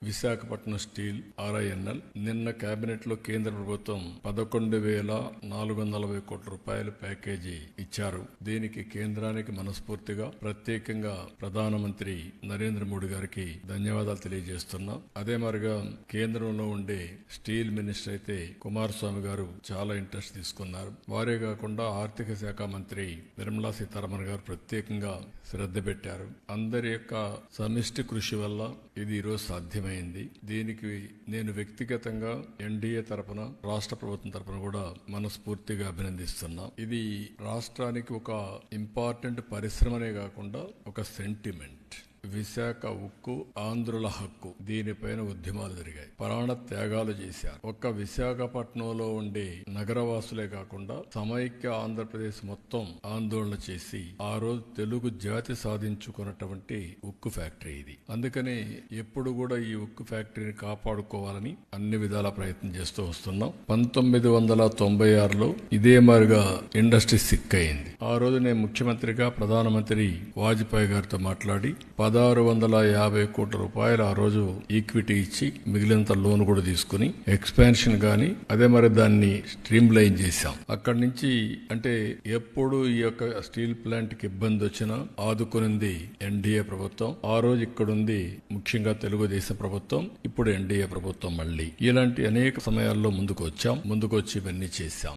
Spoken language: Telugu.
విశాఖపట్నం స్టీల్ RINL నిన్న కేబినెట్ లో కేంద్ర ప్రభుత్వం 11,440 కోట్ల రూపాయల ప్యాకేజీ ఇచ్చారు. దీనికి కేంద్రానికి మనస్ఫూర్తిగా ప్రత్యేకంగా ప్రధానమంత్రి నరేంద్ర మోడీ గారికి ధన్యవాదాలు తెలియజేస్తున్నాం. అదే మరిగా కేంద్రంలో ఉండే స్టీల్ మినిస్టర్ అయితే కుమారస్వామి గారు చాలా ఇంట్రెస్ట్ తీసుకున్నారు. వారే కాకుండా ఆర్థిక శాఖ మంత్రి నిర్మలా సీతారామన్ గారు ప్రత్యేకంగా శ్రద్ధ పెట్టారు. అందరి యొక్క సమిష్టి కృషి వల్ల ఇది ఈరోజు సాధ్యమైంది. దీనికి నేను వ్యక్తిగతంగా NDA తరపున రాష్ట్ర ప్రభుత్వం తరపున కూడా మనస్ఫూర్తిగా అభినందిస్తున్నా. ఇది రాష్ట్రానికి ఒక ఇంపార్టెంట్ పరిశ్రమనే కాకుండా ఒక సెంటిమెంట్. విశాఖ ఉక్కు ఆంధ్రుల హక్కు, దీనిపైన ఉద్యమాలు జరిగాయి, ప్రాణ త్యాగాలు చేశారు. ఒక్క విశాఖపట్నంలో ఉండే నగరవాసులే కాకుండా సమైక్య ఆంధ్రప్రదేశ్ మొత్తం ఆందోళన చేసి ఆ రోజు తెలుగు జాతి సాధించుకున్నటువంటి ఉక్కు ఫ్యాక్టరీ ఇది. అందుకని ఎప్పుడు కూడా ఈ ఉక్కు ఫ్యాక్టరీని కాపాడుకోవాలని అన్ని విధాల ప్రయత్నం చేస్తూ వస్తున్నాం. 1996లో ఇదే మాదిరిగా ఇండస్ట్రీ సిక్ అయింది. ఆ రోజు నేను ముఖ్యమంత్రిగా ప్రధానమంత్రి వాజ్పేయి గారితో మాట్లాడి 1,650 కోట్ల రూపాయలు ఆ రోజు ఈక్విటీ ఇచ్చి మిగిలినంత లోన్ కూడా తీసుకుని ఎక్స్పాన్షన్ గాని అదే మరి దాన్ని స్ట్రీమ్ లైన్ చేశాం. అక్కడి నుంచి అంటే ఎప్పుడు ఈ యొక్క స్టీల్ ప్లాంట్ కి ఇబ్బంది వచ్చినా ఆదుకునింది NDA ప్రభుత్వం. ఆ రోజు ఇక్కడుంది ముఖ్యంగా తెలుగుదేశం ప్రభుత్వం, ఇప్పుడు NDA ప్రభుత్వం. మళ్ళీ ఇలాంటి అనేక సమయాల్లో ముందుకు వచ్చి ఇవన్నీ చేశాం.